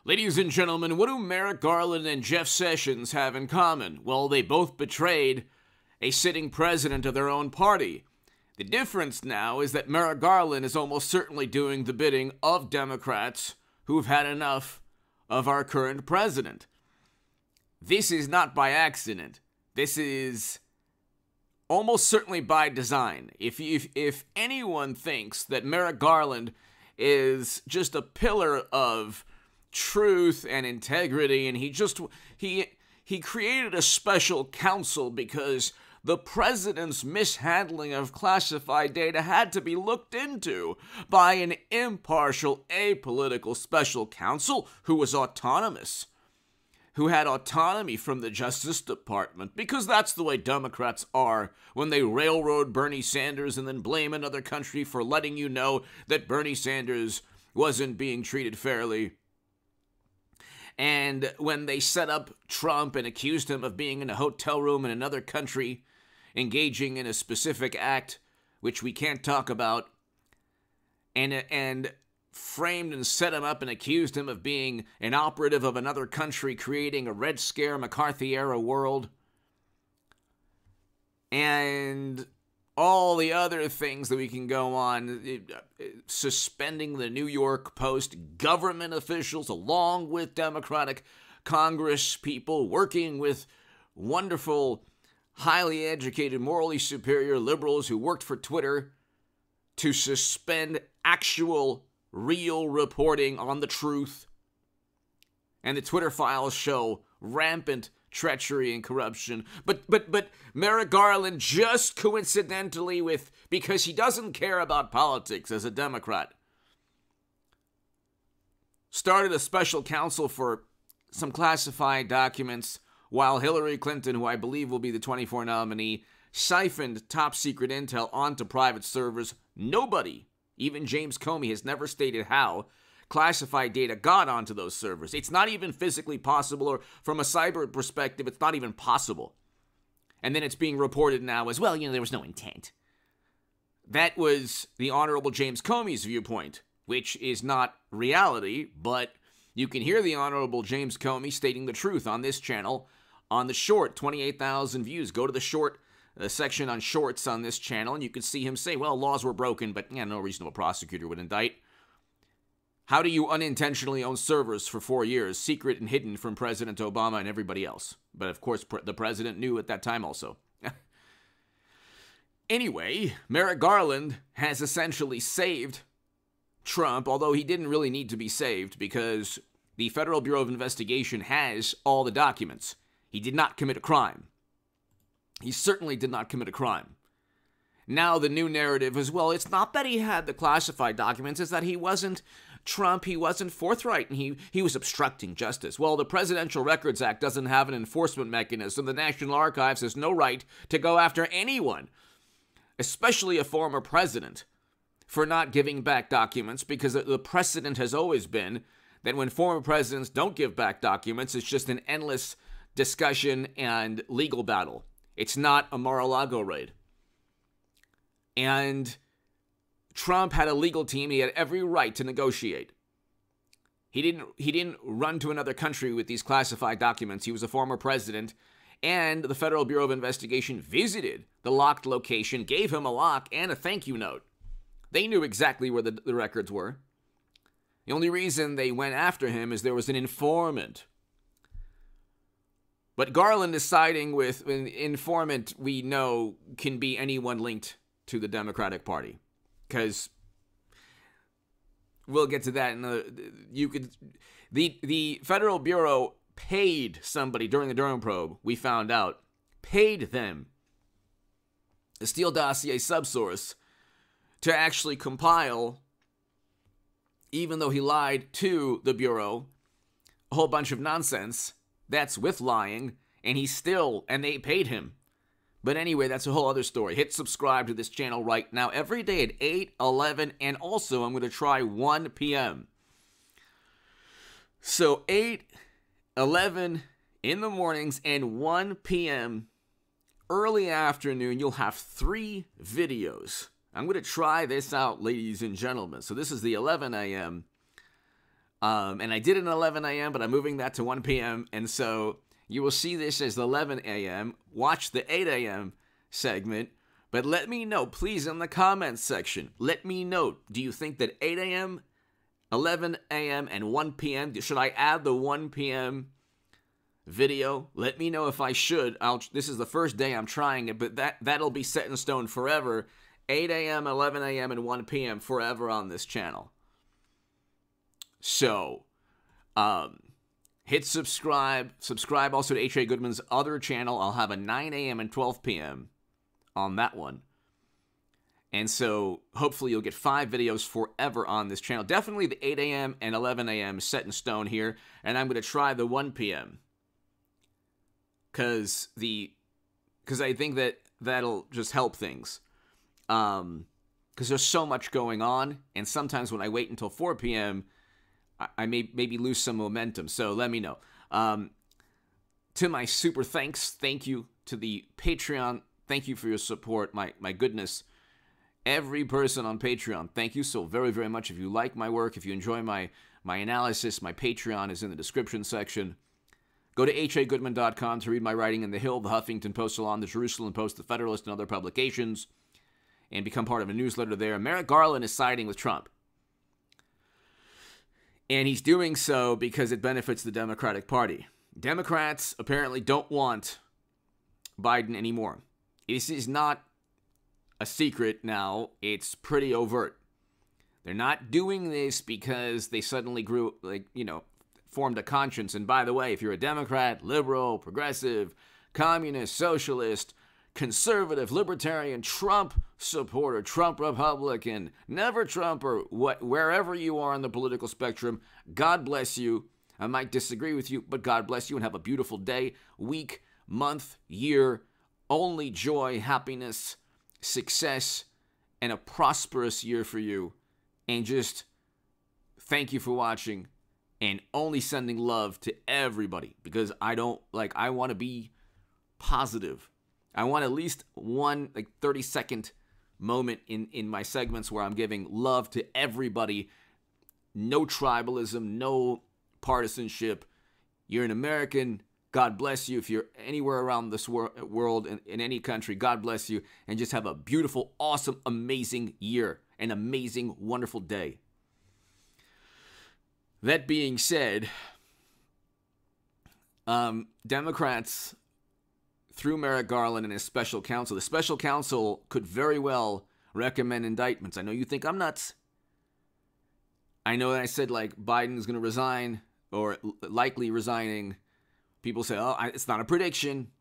Ladies and gentlemen, what do Merrick Garland and Jeff Sessions have in common? Well, they both betrayed a sitting president of their own party. The difference now is that Merrick Garland is almost certainly doing the bidding of Democrats who've had enough of our current president. This is not by accident. This is almost certainly by design. If anyone thinks that Merrick Garland is just a pillar of truth and integrity, and he created a special counsel because the president's mishandling of classified data had to be looked into by an impartial, apolitical special counsel who was autonomous, who had autonomy from the Justice Department, because that's the way Democrats are when they railroad Bernie Sanders and then blame another country for letting you know that Bernie Sanders wasn't being treated fairly. And when they set up Trump and accused him of being in a hotel room in another country, engaging in a specific act, which we can't talk about, and framed and set him up and accused him of being an operative of another country, creating a Red Scare, McCarthy-era world, and all the other things that we can go on, suspending the New York Post government officials along with Democratic Congress people, working with wonderful, highly educated, morally superior liberals who worked for Twitter to suspend actual, real reporting on the truth. And the Twitter files show rampant treachery and corruption. But Merrick Garland, just coincidentally, because he doesn't care about politics as a Democrat, started a special counsel for some classified documents, while Hillary Clinton, who I believe will be the 24 nominee, siphoned top secret intel onto private servers. Nobody, even James Comey, has never stated how classified data got onto those servers. It's not even physically possible, or from a cyber perspective, it's not even possible. And then it's being reported now as, well, there was no intent. That was the Honorable James Comey's viewpoint, which is not reality, but you can hear the Honorable James Comey stating the truth on this channel, on the short, 28,000 views. Go to the short section on shorts on this channel, and you can see him say, well, laws were broken, but no reasonable prosecutor would indict. How do you unintentionally own servers for 4 years, secret and hidden from President Obama and everybody else? But of course, the president knew at that time also. Anyway, Merrick Garland has essentially saved Trump, although he didn't really need to be saved because the Federal Bureau of Investigation has all the documents. He did not commit a crime. He certainly did not commit a crime. Now the new narrative is, well, it's not that he had the classified documents, it's that he wasn't Trump, he wasn't forthright, and he was obstructing justice. Well, the Presidential Records Act doesn't have an enforcement mechanism. The National Archives has no right to go after anyone, especially a former president, for not giving back documents, because the precedent has always been that when former presidents don't give back documents, it's just an endless discussion and legal battle. It's not a Mar-a-Lago raid. And Trump had a legal team. He had every right to negotiate. He didn't run to another country with these classified documents. He was a former president, and the Federal Bureau of Investigation visited the locked location, gave him a lock and a thank you note. They knew exactly where the records were. The only reason they went after him is there was an informant. But Garland is siding with an informant we know can be anyone linked to the Democratic Party. Because we'll get to that. The Federal Bureau paid somebody during the Durham probe, we found out, paid them, a Steele dossier subsource, to actually compile, even though he lied to the Bureau, a whole bunch of nonsense. That's with lying, and they paid him. But anyway, that's a whole other story. Hit subscribe to this channel right now, every day at 8, 11, and also I'm going to try 1 p.m. So 8, 11 in the mornings and 1 p.m. early afternoon, you'll have 3 videos. I'm going to try this out, ladies and gentlemen. So this is the 11 a.m. And I did it at 11 a.m., but I'm moving that to 1 p.m. And so you will see this as 11 a.m. Watch the 8 a.m. segment. But let me know, please, in the comments section. Let me know, do you think that 8 a.m., 11 a.m., and 1 p.m., should I add the 1 p.m. video? Let me know if I should. This is the first day I'm trying it, but that'll be set in stone forever. 8 a.m., 11 a.m., and 1 p.m. forever on this channel. So, hit subscribe. Subscribe also to H.A. Goodman's other channel. I'll have a 9 a.m. and 12 p.m. on that one. And so, hopefully you'll get 5 videos forever on this channel. Definitely the 8 a.m. and 11 a.m. set in stone here. And I'm going to try the 1 p.m. Because I think that'll just help things. Because there's so much going on. And sometimes when I wait until 4 p.m., I may maybe lose some momentum. So let me know. To my super thank you to the Patreon. Thank you for your support. My goodness. Every person on Patreon, thank you so very, very much. If you like my work, if you enjoy my analysis, my Patreon is in the description section. Go to hagoodman.com to read my writing in The Hill, The Huffington Post, Salon, The Jerusalem Post, The Federalist, and other publications, and become part of a newsletter there. Merrick Garland is siding with Trump. And he's doing so because it benefits the Democratic Party. Democrats apparently don't want Biden anymore. This is not a secret now. It's pretty overt. They're not doing this because they suddenly formed a conscience. And by the way, if you're a Democrat, liberal, progressive, communist, socialist, conservative, libertarian, Trump supporter, Trump Republican, never Trump, or wherever you are on the political spectrum, God bless you. I might disagree with you, but God bless you and have a beautiful day, week, month, year. Only joy, happiness, success, and a prosperous year for you. And just thank you for watching and only sending love to everybody because I want to be positive. I want at least one 30-second moment in my segments where I'm giving love to everybody. No tribalism, no partisanship. You're an American. God bless you. If you're anywhere around this world, in any country, God bless you. And just have a beautiful, awesome, amazing year. An amazing, wonderful day. That being said, Democrats, through Merrick Garland and his special counsel, the special counsel could very well recommend indictments. I know you think I'm nuts. I know that I said Biden's going to resign or likely resigning. People say, oh, it's not a prediction.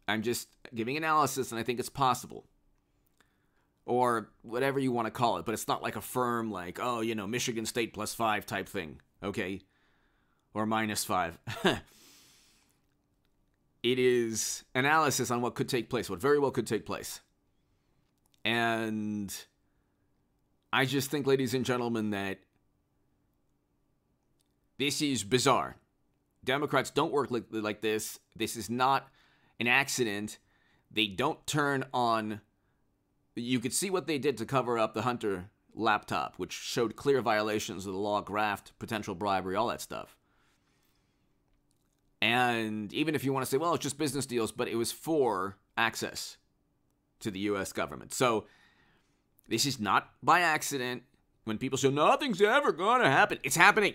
I'm just giving analysis, and I think it's possible. Or whatever you want to call it. But it's not like a firm, Michigan State +5 type thing. Okay? Or -5. It is analysis on what could take place, what very well could take place. And I just think, ladies and gentlemen, that this is bizarre. Democrats don't work like this. This is not an accident. They don't turn on. You could see what they did to cover up the Hunter laptop, which showed clear violations of the law, graft, potential bribery, all that stuff. And even if you want to say, well, it's just business deals, but it was for access to the U.S. government. So this is not by accident. When people say, nothing's ever going to happen, it's happening.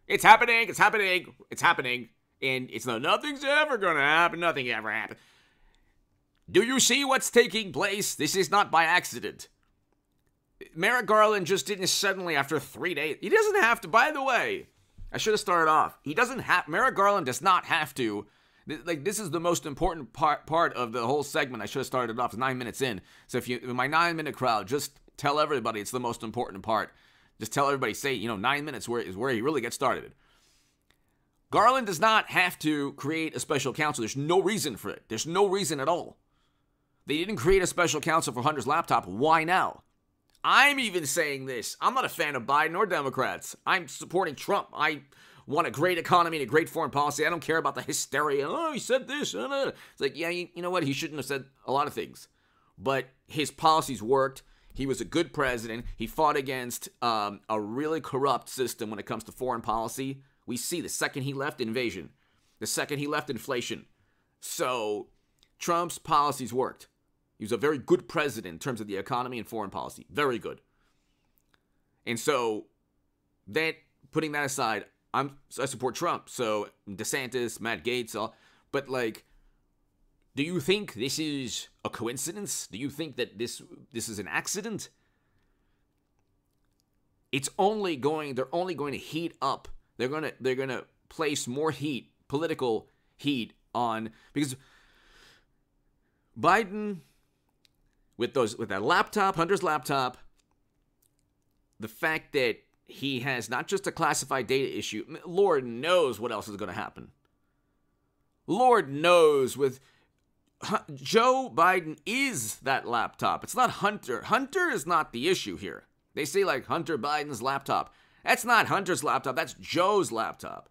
It's happening. It's happening. It's happening. And it's nothing's ever going to happen. Nothing ever happened. Do you see what's taking place? This is not by accident. Merrick Garland just didn't suddenly, after 3 days. He doesn't have to, by the way. I should have started off. Merrick Garland does not have to. This is the most important part of the whole segment. I should have started off. It's 9 minutes in. So if my 9-minute crowd, just tell everybody it's the most important part. Just tell everybody, say, 9 minutes is where he really gets started. Garland does not have to create a special counsel. There's no reason for it. There's no reason at all. They didn't create a special counsel for Hunter's laptop. Why now? I'm even saying this. I'm not a fan of Biden or Democrats. I'm supporting Trump. I want a great economy and a great foreign policy. I don't care about the hysteria. Oh, he said this. It's like, yeah, you know what? He shouldn't have said a lot of things. But his policies worked. He was a good president. He fought against a really corrupt system when it comes to foreign policy. We see the second he left, invasion. The second he left, inflation. So Trump's policies worked. He was a very good president in terms of the economy and foreign policy. Very good. And so, putting that aside, I support Trump. So DeSantis, Matt Gaetz, but like, do you think this is a coincidence? Do you think that this is an accident? They're only going to heat up. They're gonna place more heat, political heat on, because Biden with that laptop, Hunter's laptop, the fact that he has not just a classified data issue, Lord knows what else is going to happen. Lord knows with Joe Biden is that laptop. It's not Hunter. Hunter is not the issue here. They say like Hunter Biden's laptop. That's not Hunter's laptop. That's Joe's laptop.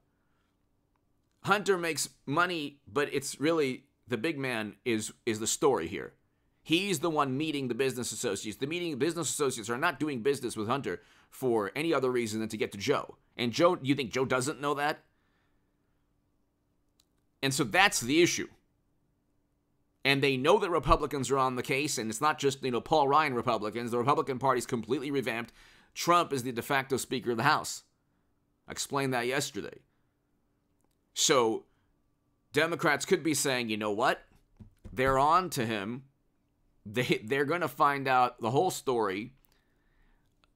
Hunter makes money, but it's really the big man is the story here. He's the one meeting the business associates. The business associates are not doing business with Hunter for any other reason than to get to Joe. And Joe, you think Joe doesn't know that? And so that's the issue. And they know that Republicans are on the case, and it's not just, Paul Ryan Republicans. The Republican Party's completely revamped. Trump is the de facto Speaker of the House. I explained that yesterday. So Democrats could be saying, you know what? They're on to him. They're going to find out the whole story.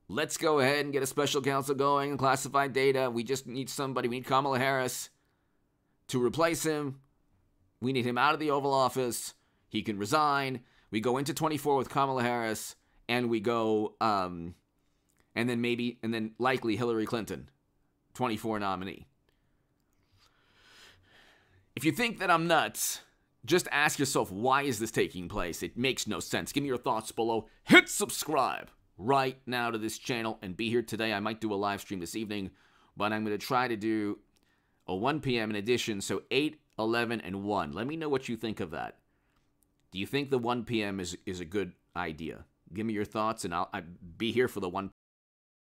Let's go ahead and get a special counsel going and classified data. We just need somebody. We need Kamala Harris to replace him. We need him out of the Oval Office. He can resign. We go into 24 with Kamala Harris, and we go, and then likely Hillary Clinton, 24 nominee. If you think that I'm nuts, just ask yourself, why is this taking place? It makes no sense. Give me your thoughts below. Hit subscribe right now to this channel and be here today. I might do a live stream this evening, but I'm going to try to do a 1 p.m. in addition, so 8, 11, and 1. Let me know what you think of that. Do you think the 1 p.m. is a good idea? Give me your thoughts, and I'll be here for the 1